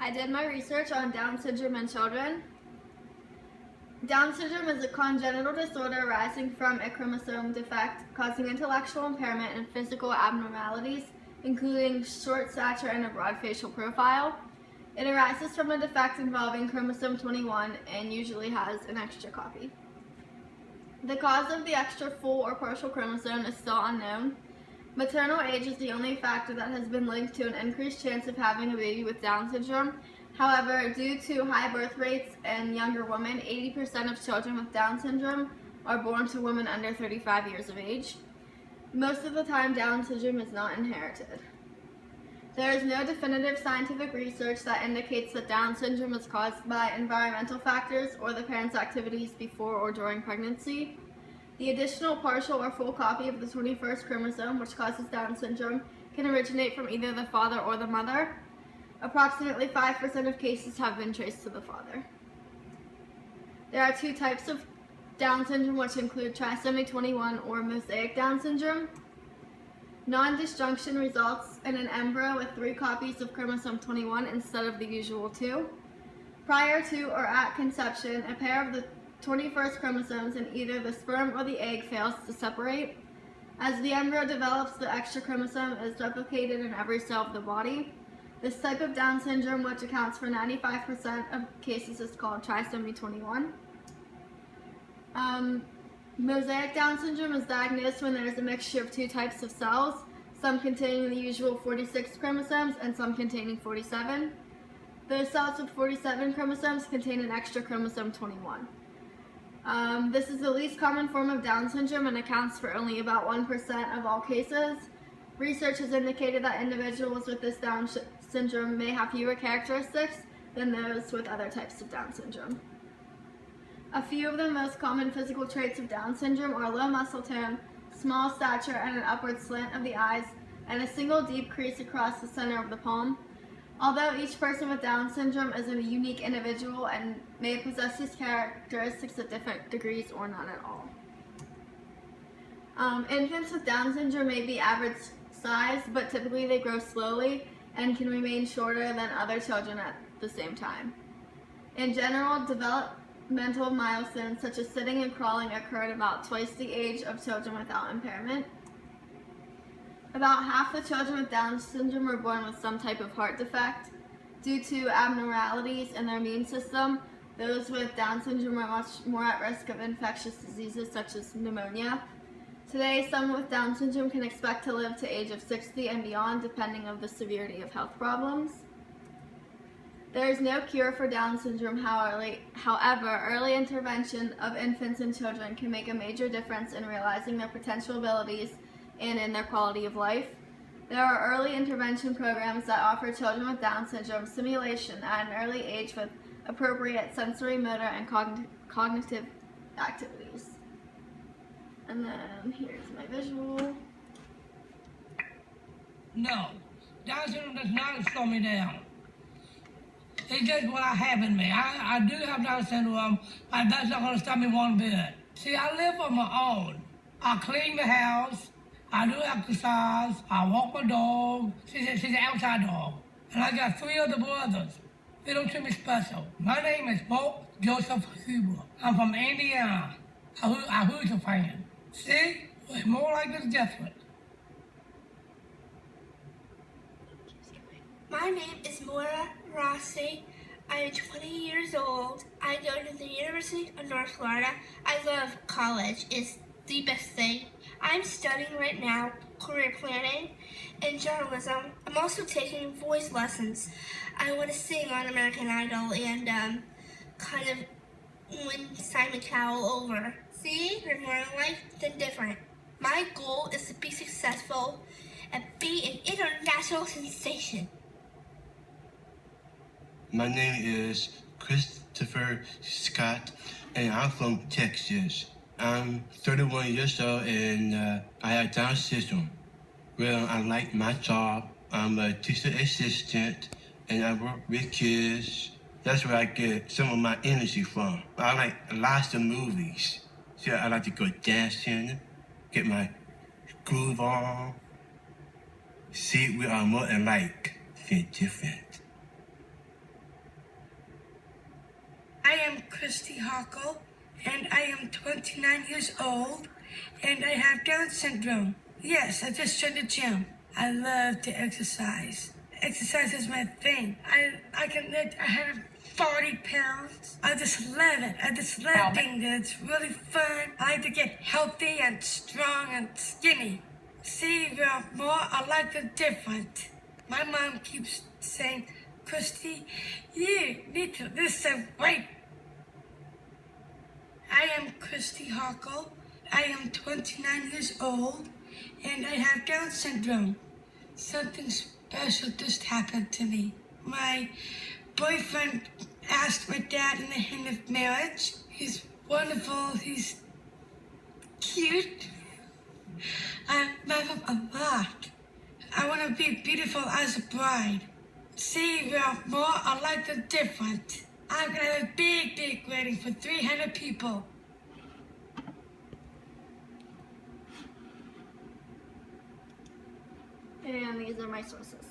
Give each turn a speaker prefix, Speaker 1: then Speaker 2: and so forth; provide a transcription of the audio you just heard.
Speaker 1: I did my research on Down syndrome in children. Down syndrome is a congenital disorder arising from a chromosome defect causing intellectual impairment and physical abnormalities, including short stature and a broad facial profile. It arises from a defect involving chromosome 21 and usually has an extra copy. The cause of the extra full or partial chromosome is still unknown. Maternal age is the only factor that has been linked to an increased chance of having a baby with Down syndrome. However, due to high birth rates in younger women, 80% of children with Down syndrome are born to women under 35 years of age. Most of the time, Down syndrome is not inherited. There is no definitive scientific research that indicates that Down syndrome is caused by environmental factors or the parent's activities before or during pregnancy. The additional partial or full copy of the 21st chromosome, which causes Down syndrome, can originate from either the father or the mother. Approximately 5% of cases have been traced to the father. There are two types of Down syndrome, which include trisomy 21 or mosaic Down syndrome. Non-disjunction results in an embryo with 3 copies of chromosome 21 instead of the usual 2. Prior to or at conception, a pair of the 21st chromosomes in either the sperm or the egg fails to separate. As the embryo develops, the extra chromosome is replicated in every cell of the body. This type of Down syndrome, which accounts for 95% of cases, is called trisomy 21. Mosaic Down syndrome is diagnosed when there is a mixture of 2 types of cells, some containing the usual 46 chromosomes and some containing 47. Those cells with 47 chromosomes contain an extra chromosome 21. This is the least common form of Down syndrome and accounts for only about 1% of all cases. Research has indicated that individuals with this Down syndrome may have fewer characteristics than those with other types of Down syndrome. A few of the most common physical traits of Down syndrome are low muscle tone, small stature and an upward slant of the eyes, and a single deep crease across the center of the palm. Although each person with Down syndrome is a unique individual and may possess these characteristics at different degrees or none at all. Infants with Down syndrome may be average size, but typically they grow slowly and can remain shorter than other children at the same time. In general, developmental milestones such as sitting and crawling occur at about twice the age of children without impairment. About half the children with Down syndrome are born with some type of heart defect. Due to abnormalities in their immune system, those with Down syndrome are much more at risk of infectious diseases such as pneumonia. Today, someone with Down syndrome can expect to live to age of 60 and beyond, depending on the severity of health problems. There is no cure for Down syndrome, however, early intervention of infants and children can make a major difference in realizing their potential abilities and in their quality of life. There are early intervention programs that offer children with Down syndrome stimulation at an early age with appropriate sensory, motor, and cognitive activities. And then here's my visual.
Speaker 2: No, Down syndrome does not slow me down. It's just what I have in me. I do have Down syndrome, but that's not going to stop me one bit. See, I live on my own. I clean the house. I do exercise. I walk my dog. She's an outside dog. And I got 3 other brothers. They don't treat me special. My name is Bo Joseph Huber. I'm from Indiana. A Hoosier fan. See? We're more like this different.
Speaker 3: My name is Maura Rossi. I am 20 years old. I go to the University of North Florida. I love college. It's the best thing. I'm studying right now career planning and journalism. I'm also taking voice lessons. I want to sing on American Idol and kind of win Simon Cowell over. See, there's more in life than different. My goal is to be successful and be an international sensation.
Speaker 4: My name is Christopher Scott, and I'm from Texas. I'm 31 years old, and I have Down syndrome. Well, I like my job. I'm a teacher assistant, and I work with kids. That's where I get some of my energy from. I like lots of movies. So I like to go dancing, get my groove on. See, we are more alike than different.
Speaker 2: Christy Hockle, and I am 29 years old, and I have Down syndrome. Yes, I just joined the gym. I love to exercise. Exercise is my thing. I can lift 140 pounds. I just love it. I just love being there. It's really fun. I like to get healthy and strong and skinny. See, we're more alike than different. My mom keeps saying, Christy, you need to lose some weight. I am Christy Hockle. I am 29 years old, and I have Down syndrome. Something special just happened to me. My boyfriend asked my dad in the hand of marriage. He's wonderful. He's cute. I love him a lot. I want to be beautiful as a bride. See, we're more alike than different. I'm going to have a big wedding for 300 people.
Speaker 1: And these are my sources.